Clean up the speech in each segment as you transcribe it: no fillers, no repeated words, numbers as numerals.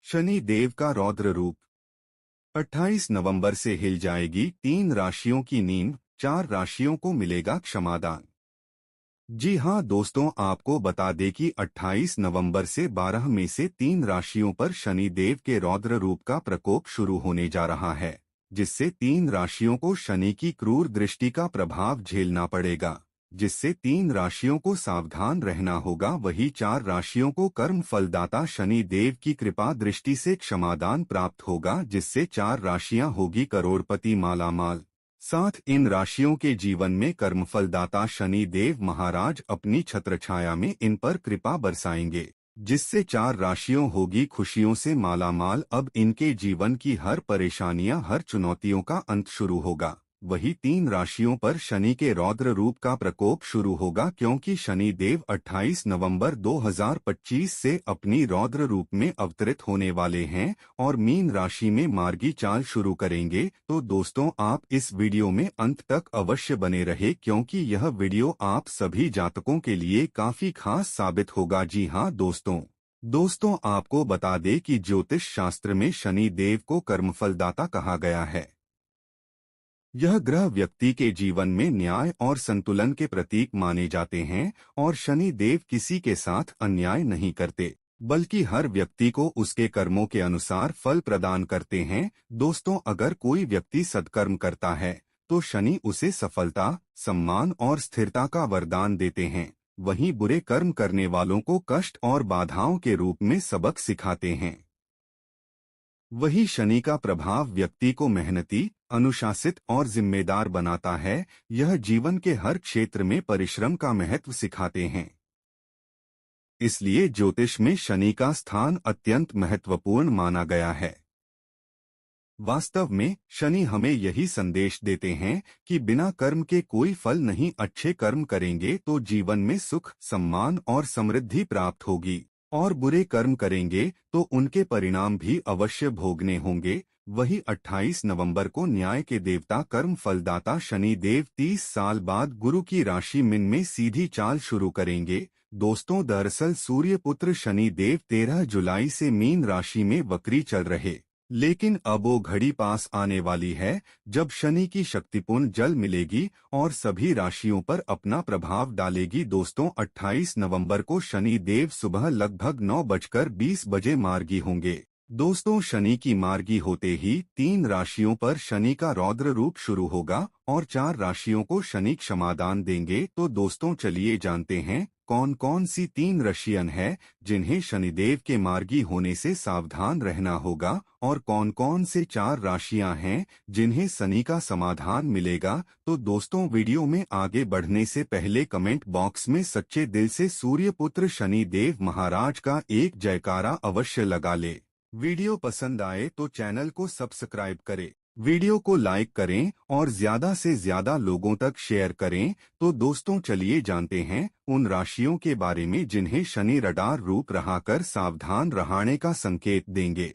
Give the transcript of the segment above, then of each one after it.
शनि देव का रौद्र रूप 28 नवंबर से हिल जाएगी 3 राशियों की नींद, 4 राशियों को मिलेगा क्षमादान। जी हाँ दोस्तों, आपको बता दें कि 28 नवंबर से 12 में से 3 राशियों पर शनि देव के रौद्र रूप का प्रकोप शुरू होने जा रहा है, जिससे 3 राशियों को शनि की क्रूर दृष्टि का प्रभाव झेलना पड़ेगा, जिससे 3 राशियों को सावधान रहना होगा। वही 4 राशियों को कर्म फलदाता शनि देव की कृपा दृष्टि से क्षमादान प्राप्त होगा, जिससे 4 राशियां होगी करोड़पति मालामाल। साथ इन राशियों के जीवन में कर्मफलदाता शनि देव महाराज अपनी छत्रछाया में इन पर कृपा बरसाएंगे, जिससे 4 राशियों होगी खुशियों से मालामाल। अब इनके जीवन की हर परेशानियां, हर चुनौतियों का अंत शुरू होगा। वही 3 राशियों पर शनि के रौद्र रूप का प्रकोप शुरू होगा, क्योंकि शनि देव 28 नवंबर 2025 से अपनी रौद्र रूप में अवतरित होने वाले हैं और मीन राशि में मार्गी चाल शुरू करेंगे। तो दोस्तों, आप इस वीडियो में अंत तक अवश्य बने रहे, क्योंकि यह वीडियो आप सभी जातकों के लिए काफी खास साबित होगा। जी हाँ दोस्तों, आपको बता दें कि ज्योतिष शास्त्र में शनि देव को कर्मफलदाता कहा गया है। यह ग्रह व्यक्ति के जीवन में न्याय और संतुलन के प्रतीक माने जाते हैं और शनि देव किसी के साथ अन्याय नहीं करते, बल्कि हर व्यक्ति को उसके कर्मों के अनुसार फल प्रदान करते हैं। दोस्तों, अगर कोई व्यक्ति सत्कर्म करता है तो शनि उसे सफलता, सम्मान और स्थिरता का वरदान देते हैं। वहीं बुरे कर्म करने वालों को कष्ट और बाधाओं के रूप में सबक सिखाते हैं। वही शनि का प्रभाव व्यक्ति को मेहनती, अनुशासित और जिम्मेदार बनाता है। यह जीवन के हर क्षेत्र में परिश्रम का महत्व सिखाते हैं। इसलिए ज्योतिष में शनि का स्थान अत्यंत महत्वपूर्ण माना गया है। वास्तव में शनि हमें यही संदेश देते हैं कि बिना कर्म के कोई फल नहीं। अच्छे कर्म करेंगे तो जीवन में सुख, सम्मान और समृद्धि प्राप्त होगी, और बुरे कर्म करेंगे तो उनके परिणाम भी अवश्य भोगने होंगे। वही 28 नवंबर को न्याय के देवता कर्म फलदाता शनि देव 30 साल बाद गुरु की राशि मीन में सीधी चाल शुरू करेंगे। दोस्तों, दरअसल सूर्य पुत्र शनि देव 13 जुलाई से मीन राशि में वक्री चल रहे, लेकिन अब वो घड़ी पास आने वाली है जब शनि की शक्तिपूर्ण जल मिलेगी और सभी राशियों पर अपना प्रभाव डालेगी। दोस्तों, 28 नवंबर को शनि देव सुबह लगभग 9:20 बजे मार्गी होंगे। दोस्तों, शनि की मार्गी होते ही 3 राशियों पर शनि का रौद्र रूप शुरू होगा और 4 राशियों को शनि क्षमादान देंगे। तो दोस्तों, चलिए जानते हैं कौन कौन सी 3 राशियां हैं जिन्हें शनिदेव के मार्गी होने से सावधान रहना होगा, और कौन कौन से 4 राशियां हैं जिन्हें शनि का समाधान मिलेगा। तो दोस्तों, वीडियो में आगे बढ़ने से पहले कमेंट बॉक्स में सच्चे दिल से सूर्य पुत्र शनि देव महाराज का एक जयकारा अवश्य लगा ले। वीडियो पसंद आए तो चैनल को सब्सक्राइब करें, वीडियो को लाइक करें और ज्यादा से ज्यादा लोगों तक शेयर करें। तो दोस्तों, चलिए जानते हैं उन राशियों के बारे में जिन्हें शनि रडार रूप रहाकर सावधान रहने का संकेत देंगे।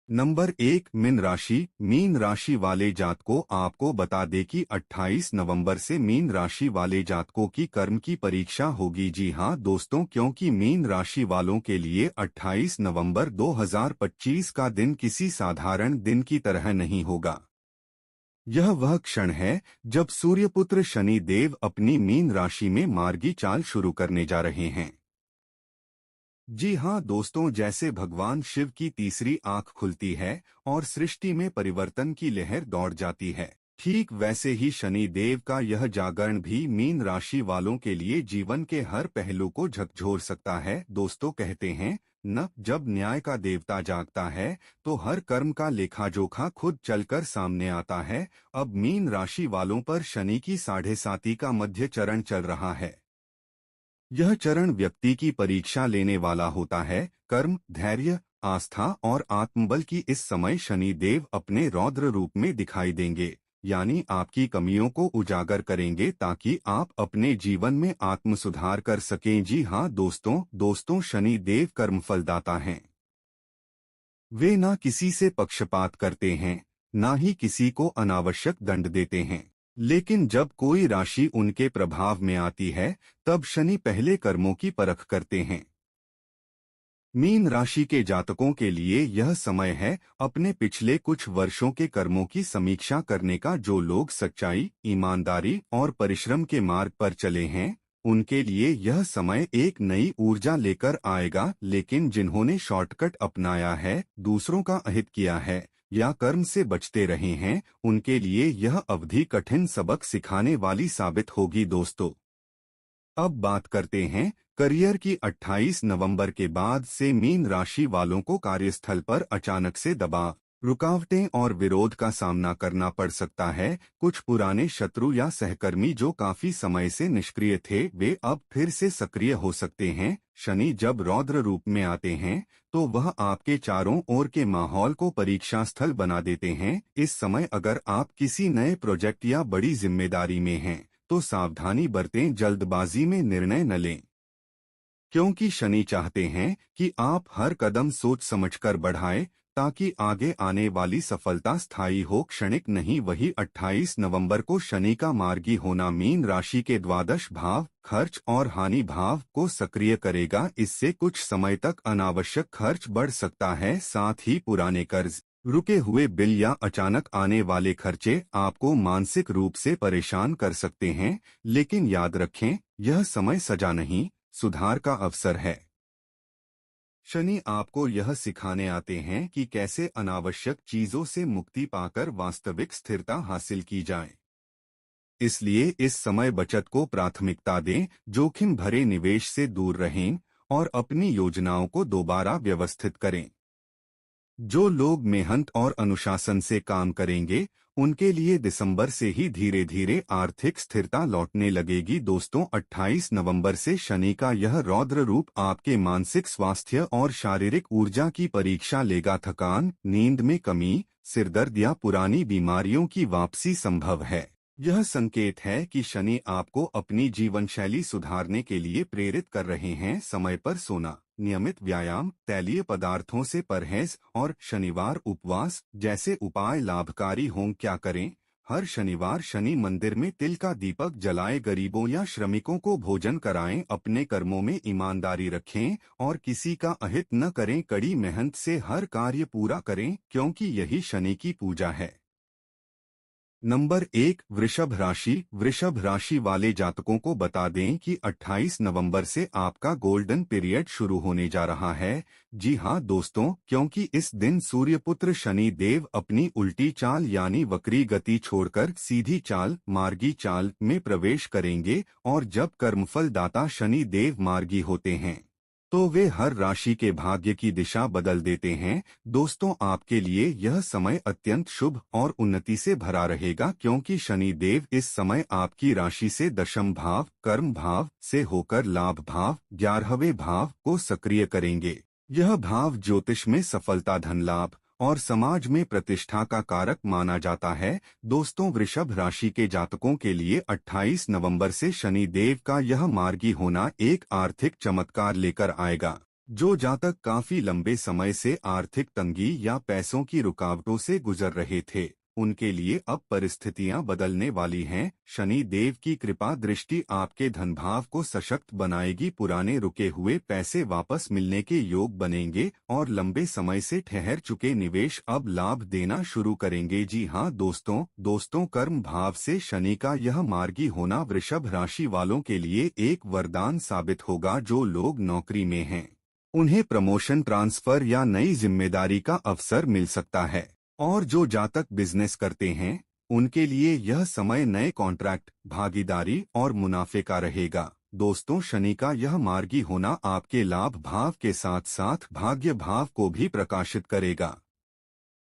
नंबर 1, मीन राशि। मीन राशि वाले जातकों, आपको बता दें कि 28 नवंबर से मीन राशि वाले जातकों की कर्म की परीक्षा होगी। जी हां दोस्तों, क्योंकि मीन राशि वालों के लिए 28 नवंबर 2025 का दिन किसी साधारण दिन की तरह नहीं होगा। यह वह क्षण है जब सूर्यपुत्र शनि देव अपनी मीन राशि में मार्गी चाल शुरू करने जा रहे हैं। जी हाँ दोस्तों, जैसे भगवान शिव की तीसरी आंख खुलती है और सृष्टि में परिवर्तन की लहर दौड़ जाती है, ठीक वैसे ही शनि देव का यह जागरण भी मीन राशि वालों के लिए जीवन के हर पहलू को झकझोर सकता है। दोस्तों, कहते हैं न, जब न्याय का देवता जागता है तो हर कर्म का लेखा जोखा खुद चलकर सामने आता है। अब मीन राशि वालों पर शनि की 7.5 का मध्य चरण चल रहा है। यह चरण व्यक्ति की परीक्षा लेने वाला होता है। कर्म, धैर्य, आस्था और आत्मबल की इस समय शनि देव अपने रौद्र रूप में दिखाई देंगे, यानी आपकी कमियों को उजागर करेंगे ताकि आप अपने जीवन में आत्म सुधार कर सकें। जी हाँ दोस्तों, शनि देव कर्मफलदाता हैं। वे ना किसी से पक्षपात करते हैं, ना ही किसी को अनावश्यक दंड देते हैं। लेकिन जब कोई राशि उनके प्रभाव में आती है, तब शनि पहले कर्मों की परख करते हैं। मीन राशि के जातकों के लिए यह समय है अपने पिछले कुछ वर्षों के कर्मों की समीक्षा करने का। जो लोग सच्चाई, ईमानदारी और परिश्रम के मार्ग पर चले हैं, उनके लिए यह समय एक नई ऊर्जा लेकर आएगा। लेकिन जिन्होंने शॉर्टकट अपनाया है, दूसरों का अहित किया है या कर्म से बचते रहे हैं, उनके लिए यह अवधि कठिन सबक सिखाने वाली साबित होगी। दोस्तों, अब बात करते हैं करियर की। 28 नवंबर के बाद से मीन राशि वालों को कार्यस्थल पर अचानक से दबाव, रुकावटें और विरोध का सामना करना पड़ सकता है। कुछ पुराने शत्रु या सहकर्मी जो काफी समय से निष्क्रिय थे, वे अब फिर से सक्रिय हो सकते हैं। शनि जब रौद्र रूप में आते हैं, तो वह आपके चारों ओर के माहौल को परीक्षा स्थल बना देते हैं। इस समय अगर आप किसी नए प्रोजेक्ट या बड़ी जिम्मेदारी में हैं, तो सावधानी बरतें, जल्दबाजी में निर्णय न लें, क्योंकि शनि चाहते हैं कि आप हर कदम सोच समझकर बढ़ाएं ताकि आगे आने वाली सफलता स्थायी हो, क्षणिक नहीं। वही 28 नवंबर को शनि का मार्गी होना मीन राशि के द्वादश भाव, खर्च और हानि भाव को सक्रिय करेगा। इससे कुछ समय तक अनावश्यक खर्च बढ़ सकता है। साथ ही पुराने कर्ज, रुके हुए बिल या अचानक आने वाले खर्चे आपको मानसिक रूप से परेशान कर सकते हैं। लेकिन याद रखें, यह समय सजा नहीं, सुधार का अवसर है। शनि आपको यह सिखाने आते हैं कि कैसे अनावश्यक चीजों से मुक्ति पाकर वास्तविक स्थिरता हासिल की जाए। इसलिए इस समय बचत को प्राथमिकता दें, जोखिम भरे निवेश से दूर रहें और अपनी योजनाओं को दोबारा व्यवस्थित करें। जो लोग मेहनत और अनुशासन से काम करेंगे, उनके लिए दिसंबर से ही धीरे धीरे आर्थिक स्थिरता लौटने लगेगी। दोस्तों, 28 नवंबर से शनि का यह रौद्र रूप आपके मानसिक स्वास्थ्य और शारीरिक ऊर्जा की परीक्षा लेगा। थकान, नींद में कमी, सिरदर्द या पुरानी बीमारियों की वापसी संभव है। यह संकेत है कि शनि आपको अपनी जीवन शैली सुधारने के लिए प्रेरित कर रहे हैं। समय पर सोना, नियमित व्यायाम, तैलीय पदार्थों से परहेज और शनिवार उपवास जैसे उपाय लाभकारी हों। क्या करें? हर शनिवार शनि मंदिर में तिल का दीपक जलाएं, गरीबों या श्रमिकों को भोजन कराएं, अपने कर्मों में ईमानदारी रखें और किसी का अहित न करें। कड़ी मेहनत से हर कार्य पूरा करें, क्योंकि यही शनि की पूजा है। नंबर 1, वृषभ राशि। वृषभ राशि वाले जातकों को बता दें कि 28 नवंबर से आपका गोल्डन पीरियड शुरू होने जा रहा है। जी हां दोस्तों, क्योंकि इस दिन सूर्यपुत्र शनि देव अपनी उल्टी चाल यानी वक्री गति छोड़कर सीधी चाल, मार्गी चाल में प्रवेश करेंगे। और जब कर्मफल दाता शनि देव मार्गी होते हैं, तो वे हर राशि के भाग्य की दिशा बदल देते हैं। दोस्तों, आपके लिए यह समय अत्यंत शुभ और उन्नति से भरा रहेगा, क्योंकि शनि देव इस समय आपकी राशि से दशम भाव, कर्म भाव से होकर लाभ भाव, 11वें भाव को सक्रिय करेंगे। यह भाव ज्योतिष में सफलता, धन लाभ और समाज में प्रतिष्ठा का कारक माना जाता है। दोस्तों, वृषभ राशि के जातकों के लिए 28 नवंबर से शनि देव का यह मार्गी होना एक आर्थिक चमत्कार लेकर आएगा। जो जातक काफी लंबे समय से आर्थिक तंगी या पैसों की रुकावटों से गुजर रहे थे, उनके लिए अब परिस्थितियां बदलने वाली हैं। शनि देव की कृपा दृष्टि आपके धन भाव को सशक्त बनाएगी। पुराने रुके हुए पैसे वापस मिलने के योग बनेंगे और लंबे समय से ठहर चुके निवेश अब लाभ देना शुरू करेंगे। जी हां दोस्तों, कर्म भाव से शनि का यह मार्गी होना वृषभ राशि वालों के लिए एक वरदान साबित होगा। जो लोग नौकरी में हैं, उन्हें प्रमोशन, ट्रांसफर या नई जिम्मेदारी का अवसर मिल सकता है। और जो जातक बिजनेस करते हैं, उनके लिए यह समय नए कॉन्ट्रैक्ट, भागीदारी और मुनाफे का रहेगा। दोस्तों, शनि का यह मार्गी होना आपके लाभ भाव के साथ साथ भाग्य भाव को भी प्रकाशित करेगा।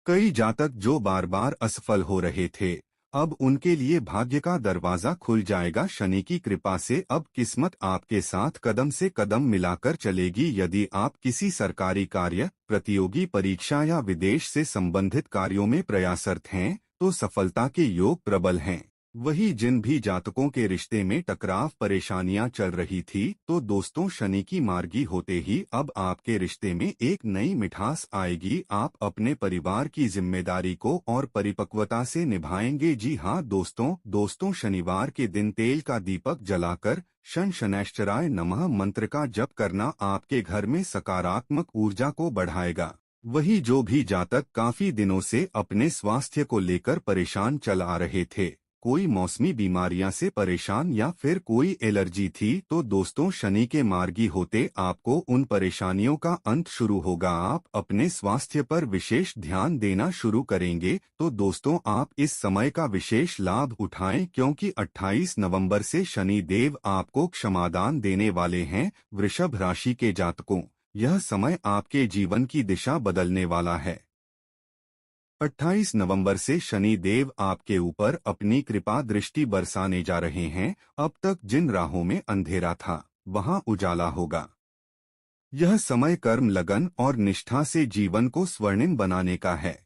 कई जातक जो बार बार असफल हो रहे थे, अब उनके लिए भाग्य का दरवाजा खुल जाएगा। शनि की कृपा से अब किस्मत आपके साथ कदम से कदम मिलाकर चलेगी। यदि आप किसी सरकारी कार्य, प्रतियोगी परीक्षा या विदेश से संबंधित कार्यों में प्रयासरत हैं, तो सफलता के योग प्रबल हैं। वही जिन भी जातकों के रिश्ते में टकराव, परेशानियां चल रही थी, तो दोस्तों, शनि की मार्गी होते ही अब आपके रिश्ते में एक नई मिठास आएगी। आप अपने परिवार की जिम्मेदारी को और परिपक्वता से निभाएंगे। जी हां दोस्तों, शनिवार के दिन तेल का दीपक जलाकर शन शनैश्चराय नमः मंत्र का जप करना आपके घर में सकारात्मक ऊर्जा को बढ़ाएगा। वही जो भी जातक काफी दिनों से अपने स्वास्थ्य को लेकर परेशान चल आ रहे थे, कोई मौसमी बीमारियां से परेशान या फिर कोई एलर्जी थी, तो दोस्तों शनि के मार्गी होते आपको उन परेशानियों का अंत शुरू होगा। आप अपने स्वास्थ्य पर विशेष ध्यान देना शुरू करेंगे। तो दोस्तों आप इस समय का विशेष लाभ उठाएं, क्योंकि 28 नवंबर से शनि देव आपको क्षमादान देने वाले हैं। वृषभ राशि के जातकों, यह समय आपके जीवन की दिशा बदलने वाला है। 28 नवंबर से शनि देव आपके ऊपर अपनी कृपा दृष्टि बरसाने जा रहे हैं। अब तक जिन राहों में अंधेरा था, वहां उजाला होगा। यह समय कर्म, लगन और निष्ठा से जीवन को स्वर्णिम बनाने का है।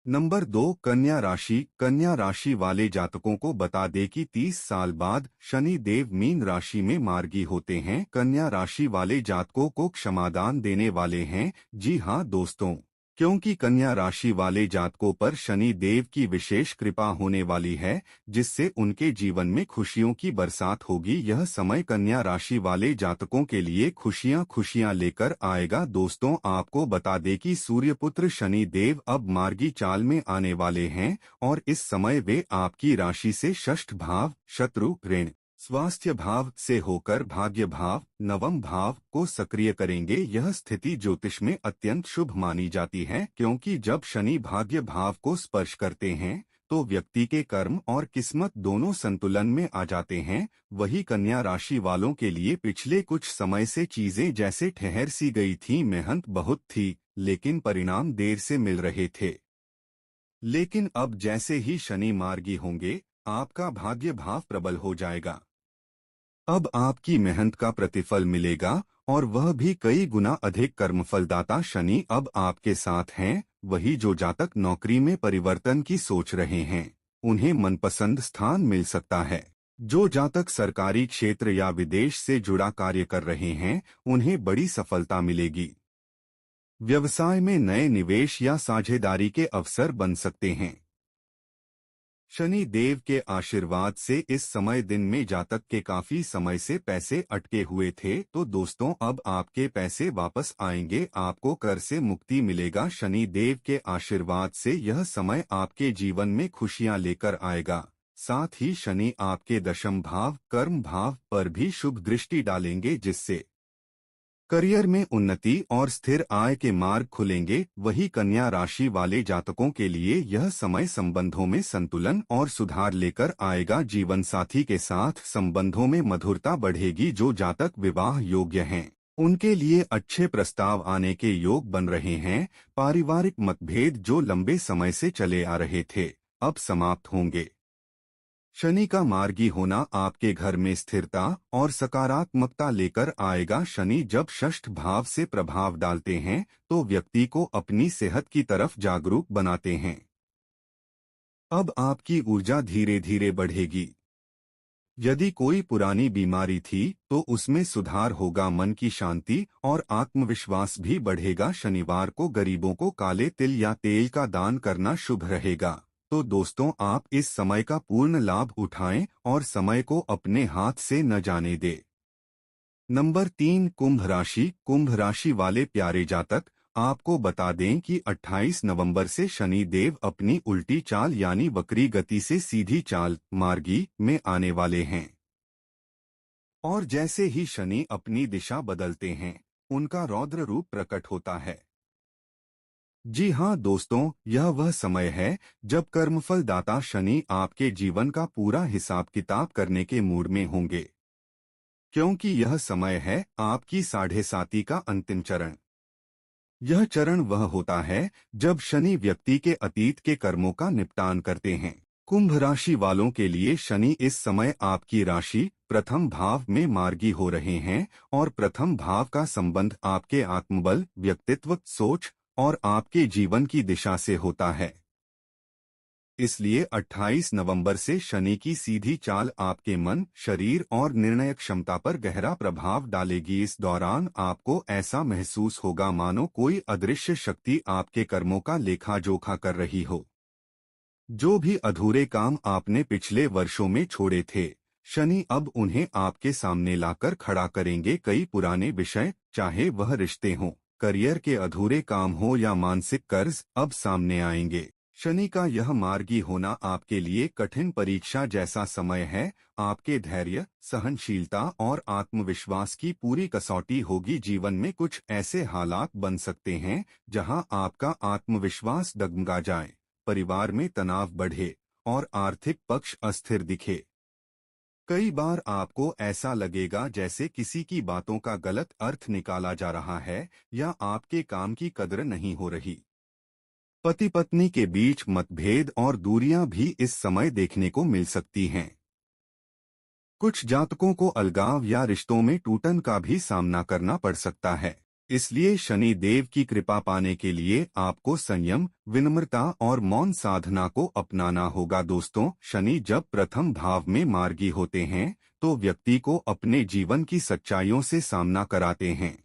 नंबर 2, कन्या राशि। कन्या राशि वाले जातकों को बता दें कि 30 साल बाद शनि देव मीन राशि में मार्गी होते हैं। कन्या राशि वाले जातकों को क्षमादान देने वाले हैं। जी हाँ दोस्तों, क्योंकि कन्या राशि वाले जातकों पर शनि देव की विशेष कृपा होने वाली है, जिससे उनके जीवन में खुशियों की बरसात होगी। यह समय कन्या राशि वाले जातकों के लिए खुशियां खुशियां लेकर आएगा। दोस्तों आपको बता दें कि सूर्यपुत्र शनि देव अब मार्गी चाल में आने वाले हैं, और इस समय वे आपकी राशि से षष्ठ भाव, शत्रु, ऋण, स्वास्थ्य भाव से होकर भाग्य भाव, नवम भाव को सक्रिय करेंगे। यह स्थिति ज्योतिष में अत्यंत शुभ मानी जाती है, क्योंकि जब शनि भाग्य भाव को स्पर्श करते हैं तो व्यक्ति के कर्म और किस्मत दोनों संतुलन में आ जाते हैं। वही कन्या राशि वालों के लिए पिछले कुछ समय से चीजें जैसे ठहर सी गई थी। मेहनत बहुत थी, लेकिन परिणाम देर से मिल रहे थे। लेकिन अब जैसे ही शनि मार्गी होंगे, आपका भाग्य भाव प्रबल हो जाएगा। अब आपकी मेहनत का प्रतिफल मिलेगा, और वह भी कई गुना अधिक। कर्मफलदाता शनि अब आपके साथ हैं। वही जो जातक नौकरी में परिवर्तन की सोच रहे हैं, उन्हें मनपसंद स्थान मिल सकता है। जो जातक सरकारी क्षेत्र या विदेश से जुड़ा कार्य कर रहे हैं, उन्हें बड़ी सफलता मिलेगी। व्यवसाय में नए निवेश या साझेदारी के अवसर बन सकते हैं। शनि देव के आशीर्वाद से इस समय दिन में जातक के काफी समय से पैसे अटके हुए थे, तो दोस्तों अब आपके पैसे वापस आएंगे। आपको कर से मुक्ति मिलेगा। शनि देव के आशीर्वाद से यह समय आपके जीवन में खुशियां लेकर आएगा। साथ ही शनि आपके दशम भाव, कर्म भाव पर भी शुभ दृष्टि डालेंगे, जिससे करियर में उन्नति और स्थिर आय के मार्ग खुलेंगे। वही कन्या राशि वाले जातकों के लिए यह समय संबंधों में संतुलन और सुधार लेकर आएगा। जीवन साथी के साथ संबंधों में मधुरता बढ़ेगी। जो जातक विवाह योग्य हैं, उनके लिए अच्छे प्रस्ताव आने के योग बन रहे हैं। पारिवारिक मतभेद जो लंबे समय से चले आ रहे थे, अब समाप्त होंगे। शनि का मार्गी होना आपके घर में स्थिरता और सकारात्मकता लेकर आएगा। शनि जब षष्ठ भाव से प्रभाव डालते हैं, तो व्यक्ति को अपनी सेहत की तरफ जागरूक बनाते हैं। अब आपकी ऊर्जा धीरे धीरे बढ़ेगी। यदि कोई पुरानी बीमारी थी, तो उसमें सुधार होगा। मन की शांति और आत्मविश्वास भी बढ़ेगा। शनिवार को गरीबों को काले तिल या तेल का दान करना शुभ रहेगा। तो दोस्तों आप इस समय का पूर्ण लाभ उठाएं और समय को अपने हाथ से न जाने दें। नंबर 3, कुंभ राशि। कुंभ राशि वाले प्यारे जातक, आपको बता दें कि 28 नवंबर से शनि देव अपनी उल्टी चाल यानी वक्री गति से सीधी चाल, मार्गी, में आने वाले हैं। और जैसे ही शनि अपनी दिशा बदलते हैं, उनका रौद्र रूप प्रकट होता है। जी हाँ दोस्तों, यह वह समय है जब कर्मफल दाता शनि आपके जीवन का पूरा हिसाब किताब करने के मूड में होंगे, क्योंकि यह समय है आपकी 7.5 का अंतिम चरण। यह चरण वह होता है जब शनि व्यक्ति के अतीत के कर्मों का निपटान करते हैं। कुंभ राशि वालों के लिए शनि इस समय आपकी राशि प्रथम भाव में मार्गी हो रहे हैं, और प्रथम भाव का संबंध आपके आत्मबल, व्यक्तित्व, सोच और आपके जीवन की दिशा से होता है। इसलिए 28 नवंबर से शनि की सीधी चाल आपके मन, शरीर और निर्णय क्षमता पर गहरा प्रभाव डालेगी। इस दौरान आपको ऐसा महसूस होगा मानो कोई अदृश्य शक्ति आपके कर्मों का लेखा जोखा कर रही हो। जो भी अधूरे काम आपने पिछले वर्षों में छोड़े थे, शनि अब उन्हें आपके सामने लाकर खड़ा करेंगे। कई पुराने विषय, चाहे वह रिश्ते हों, करियर के अधूरे काम हो या मानसिक कर्ज, अब सामने आएंगे। शनि का यह मार्गी होना आपके लिए कठिन परीक्षा जैसा समय है। आपके धैर्य, सहनशीलता और आत्मविश्वास की पूरी कसौटी होगी। जीवन में कुछ ऐसे हालात बन सकते हैं जहां आपका आत्मविश्वास डगमगा जाए, परिवार में तनाव बढ़े और आर्थिक पक्ष अस्थिर दिखे। कई बार आपको ऐसा लगेगा जैसे किसी की बातों का गलत अर्थ निकाला जा रहा है या आपके काम की कद्र नहीं हो रही। पति पत्नी के बीच मतभेद और दूरियां भी इस समय देखने को मिल सकती हैं। कुछ जातकों को अलगाव या रिश्तों में टूटन का भी सामना करना पड़ सकता है। इसलिए शनि देव की कृपा पाने के लिए आपको संयम, विनम्रता और मौन साधना को अपनाना होगा। दोस्तों, शनि जब प्रथम भाव में मार्गी होते हैं तो व्यक्ति को अपने जीवन की सच्चाइयों से सामना कराते हैं।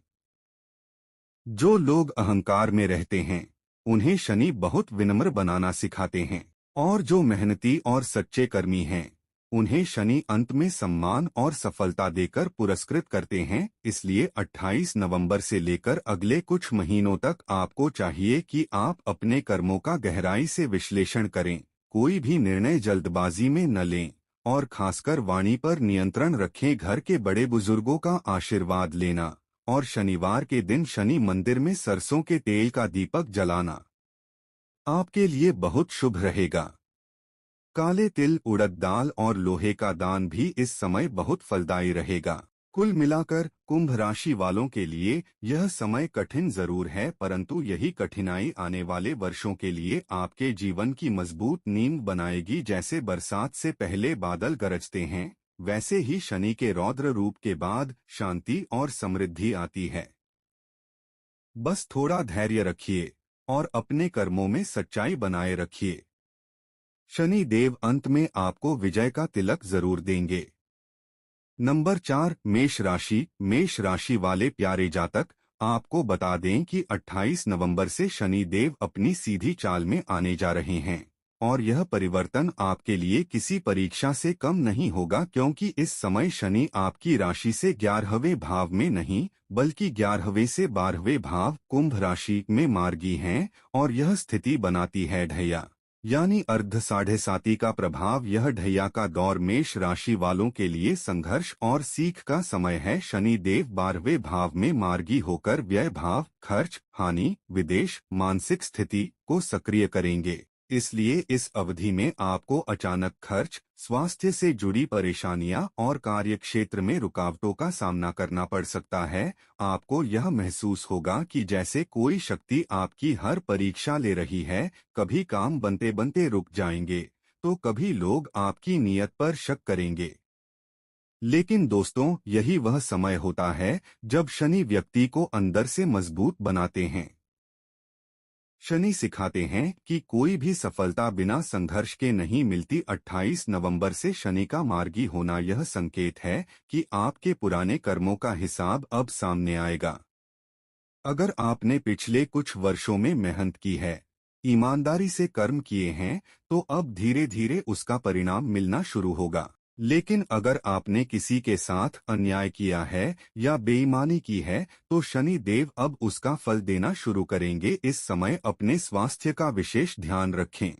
जो लोग अहंकार में रहते हैं उन्हें शनि बहुत विनम्र बनाना सिखाते हैं, और जो मेहनती और सच्चे कर्मी हैं उन्हें शनि अंत में सम्मान और सफलता देकर पुरस्कृत करते हैं। इसलिए 28 नवंबर से लेकर अगले कुछ महीनों तक आपको चाहिए कि आप अपने कर्मों का गहराई से विश्लेषण करें, कोई भी निर्णय जल्दबाजी में न लें और खासकर वाणी पर नियंत्रण रखें। घर के बड़े बुजुर्गों का आशीर्वाद लेना और शनिवार के दिन शनि मंदिर में सरसों के तेल का दीपक जलाना आपके लिए बहुत शुभ रहेगा। काले तिल, उड़द दाल और लोहे का दान भी इस समय बहुत फलदायी रहेगा। कुल मिलाकर कुंभ राशि वालों के लिए यह समय कठिन जरूर है, परंतु यही कठिनाई आने वाले वर्षों के लिए आपके जीवन की मजबूत नींव बनाएगी। जैसे बरसात से पहले बादल गरजते हैं, वैसे ही शनि के रौद्र रूप के बाद शांति और समृद्धि आती है। बस थोड़ा धैर्य रखिए और अपने कर्मों में सच्चाई बनाए रखिए। शनि देव अंत में आपको विजय का तिलक जरूर देंगे। नंबर 4, मेष राशि। मेष राशि वाले प्यारे जातक, आपको बता दें कि 28 नवंबर से शनि देव अपनी सीधी चाल में आने जा रहे हैं और यह परिवर्तन आपके लिए किसी परीक्षा से कम नहीं होगा, क्योंकि इस समय शनि आपकी राशि से 11वें भाव में नहीं बल्कि 11वें से 12वें भाव कुंभ राशि में मार्गी हैं और यह स्थिति बनाती है ढैया यानी अर्ध साढ़े साती का प्रभाव। यह ढैया का दौर मेष राशि वालों के लिए संघर्ष और सीख का समय है। शनि देव 12वें भाव में मार्गी होकर व्यय भाव, खर्च, हानि, विदेश, मानसिक स्थिति को सक्रिय करेंगे। इसलिए इस अवधि में आपको अचानक खर्च, स्वास्थ्य से जुड़ी परेशानियां और कार्यक्षेत्र में रुकावटों का सामना करना पड़ सकता है। आपको यह महसूस होगा कि जैसे कोई शक्ति आपकी हर परीक्षा ले रही है। कभी काम बनते बनते रुक जाएंगे तो कभी लोग आपकी नीयत पर शक करेंगे। लेकिन दोस्तों, यही वह समय होता है जब शनि व्यक्ति को अंदर से मजबूत बनाते हैं। शनि सिखाते हैं कि कोई भी सफलता बिना संघर्ष के नहीं मिलती। 28 नवंबर से शनि का मार्गी होना यह संकेत है कि आपके पुराने कर्मों का हिसाब अब सामने आएगा। अगर आपने पिछले कुछ वर्षों में मेहनत की है, ईमानदारी से कर्म किए हैं, तो अब धीरे धीरे उसका परिणाम मिलना शुरू होगा। लेकिन अगर आपने किसी के साथ अन्याय किया है या बेईमानी की है तो शनि देव अब उसका फल देना शुरू करेंगे। इस समय अपने स्वास्थ्य का विशेष ध्यान रखें।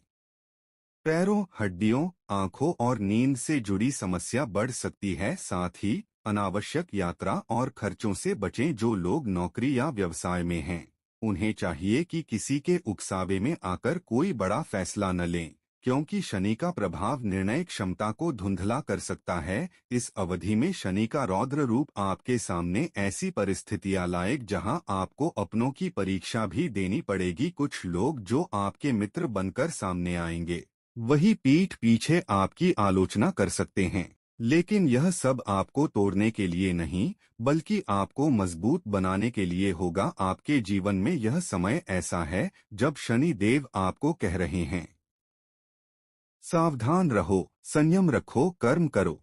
पैरों, हड्डियों, आंखों और नींद से जुड़ी समस्या बढ़ सकती है। साथ ही अनावश्यक यात्रा और खर्चों से बचें। जो लोग नौकरी या व्यवसाय में हैं उन्हें चाहिए कि किसी के उकसावे में आकर कोई बड़ा फैसला न लें, क्योंकि शनि का प्रभाव निर्णय क्षमता को धुंधला कर सकता है। इस अवधि में शनि का रौद्र रूप आपके सामने ऐसी परिस्थितियां लाएगा जहां आपको अपनों की परीक्षा भी देनी पड़ेगी। कुछ लोग जो आपके मित्र बनकर सामने आएंगे वही पीठ पीछे आपकी आलोचना कर सकते हैं। लेकिन यह सब आपको तोड़ने के लिए नहीं बल्कि आपको मजबूत बनाने के लिए होगा। आपके जीवन में यह समय ऐसा है जब शनि देव आपको कह रहे हैं, सावधान रहो, संयम रखो, कर्म करो।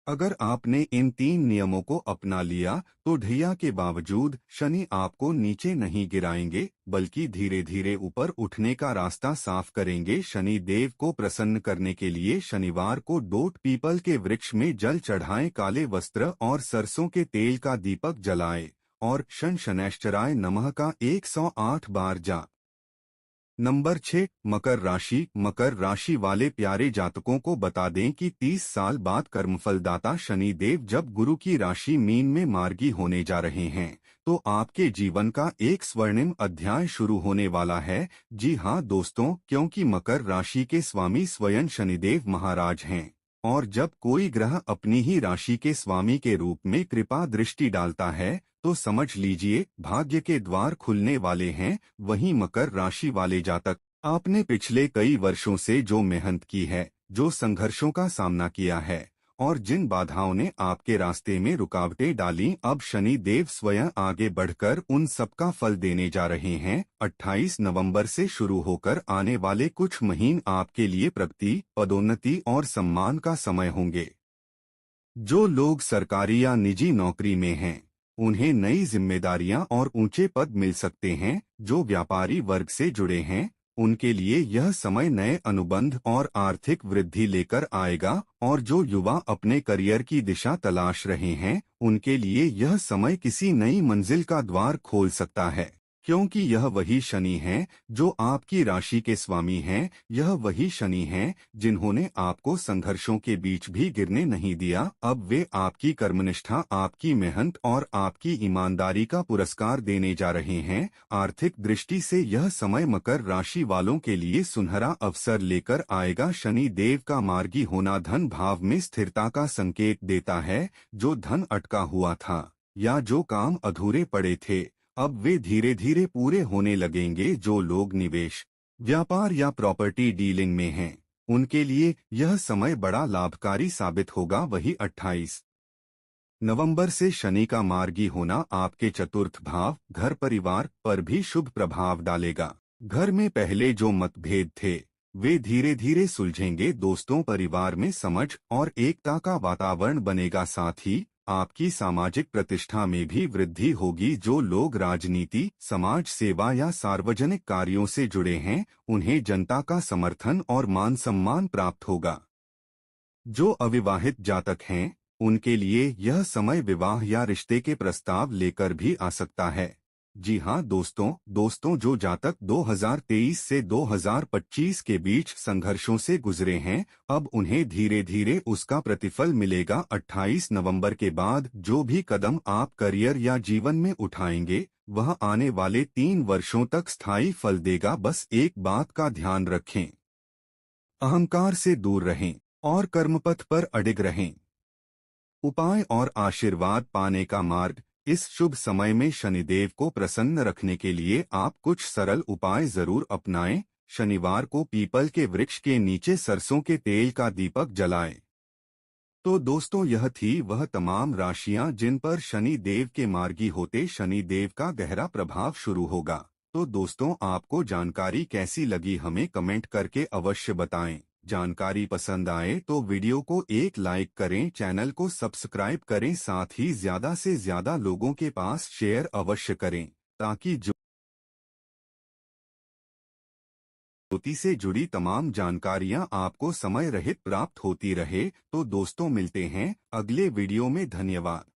अगर आपने इन 3 नियमों को अपना लिया तो ढैया के बावजूद शनि आपको नीचे नहीं गिराएंगे, बल्कि धीरे धीरे ऊपर उठने का रास्ता साफ करेंगे। शनि देव को प्रसन्न करने के लिए शनिवार को डोट पीपल के वृक्ष में जल चढ़ाएं, काले वस्त्र और सरसों के तेल का दीपक जलाएं और शन शनैश्चराय नमः का 108 बार जाप। नंबर 6, मकर राशि। मकर राशि वाले प्यारे जातकों को बता दें कि 30 साल बाद कर्मफलदाता शनि देव जब गुरु की राशि मीन में मार्गी होने जा रहे हैं, तो आपके जीवन का एक स्वर्णिम अध्याय शुरू होने वाला है। जी हाँ दोस्तों, क्योंकि मकर राशि के स्वामी स्वयं शनिदेव महाराज हैं, और जब कोई ग्रह अपनी ही राशि के स्वामी के रूप में कृपा दृष्टि डालता है तो समझ लीजिए भाग्य के द्वार खुलने वाले हैं। वहीं मकर राशि वाले जातक, आपने पिछले कई वर्षों से जो मेहनत की है, जो संघर्षों का सामना किया है और जिन बाधाओं ने आपके रास्ते में रुकावटें डाली, अब शनि देव स्वयं आगे बढ़कर उन सबका फल देने जा रहे हैं। 28 नवंबर से शुरू होकर आने वाले कुछ महीने आपके लिए प्रगति, पदोन्नति और सम्मान का समय होंगे। जो लोग सरकारी या निजी नौकरी में हैं, उन्हें नई जिम्मेदारियां और ऊंचे पद मिल सकते हैं। जो व्यापारी वर्ग से जुड़े हैं, उनके लिए यह समय नए अनुबंध और आर्थिक वृद्धि लेकर आएगा, और जो युवा अपने करियर की दिशा तलाश रहे हैं, उनके लिए यह समय किसी नई मंजिल का द्वार खोल सकता है। क्योंकि यह वही शनि हैं जो आपकी राशि के स्वामी हैं। यह वही शनि हैं जिन्होंने आपको संघर्षों के बीच भी गिरने नहीं दिया। अब वे आपकी कर्मनिष्ठा, आपकी मेहनत और आपकी ईमानदारी का पुरस्कार देने जा रहे हैं। आर्थिक दृष्टि से यह समय मकर राशि वालों के लिए सुनहरा अवसर लेकर आएगा। शनि देव का मार्गी होना धन भाव में स्थिरता का संकेत देता है। जो धन अटका हुआ था या जो काम अधूरे पड़े थे, अब वे धीरे धीरे पूरे होने लगेंगे। जो लोग निवेश, व्यापार या प्रॉपर्टी डीलिंग में हैं, उनके लिए यह समय बड़ा लाभकारी साबित होगा। वही 28 नवंबर से शनि का मार्गी होना आपके चतुर्थ भाव, घर परिवार पर भी शुभ प्रभाव डालेगा। घर में पहले जो मतभेद थे, वे धीरे धीरे सुलझेंगे। दोस्तों, परिवार में समझ और एकता का वातावरण बनेगा। साथ ही आपकी सामाजिक प्रतिष्ठा में भी वृद्धि होगी। जो लोग राजनीति, समाज सेवा या सार्वजनिक कार्यों से जुड़े हैं, उन्हें जनता का समर्थन और मान सम्मान प्राप्त होगा। जो अविवाहित जातक हैं, उनके लिए यह समय विवाह या रिश्ते के प्रस्ताव लेकर भी आ सकता है। जी हाँ दोस्तों, जो जातक 2023 से 2025 के बीच संघर्षों से गुजरे हैं, अब उन्हें धीरे धीरे उसका प्रतिफल मिलेगा। 28 नवंबर के बाद जो भी कदम आप करियर या जीवन में उठाएंगे, वह आने वाले 3 वर्षों तक स्थायी फल देगा। बस एक बात का ध्यान रखें, अहंकार से दूर रहें और कर्मपथ पर अडिग रहें। उपाय और आशीर्वाद पाने का मार्ग। इस शुभ समय में शनिदेव को प्रसन्न रखने के लिए आप कुछ सरल उपाय जरूर अपनाएं। शनिवार को पीपल के वृक्ष के नीचे सरसों के तेल का दीपक जलाएं। तो दोस्तों, यह थी वह तमाम राशियां जिन पर शनि देव के मार्गी होते शनि देव का गहरा प्रभाव शुरू होगा। तो दोस्तों, आपको जानकारी कैसी लगी हमें कमेंट करके अवश्य बताएं। जानकारी पसंद आए तो वीडियो को एक लाइक करें, चैनल को सब्सक्राइब करें, साथ ही ज्यादा से ज्यादा लोगों के पास शेयर अवश्य करें, ताकि ज्योति से जुड़ी तमाम जानकारियां आपको समय रहित प्राप्त होती रहे। तो दोस्तों, मिलते हैं अगले वीडियो में। धन्यवाद।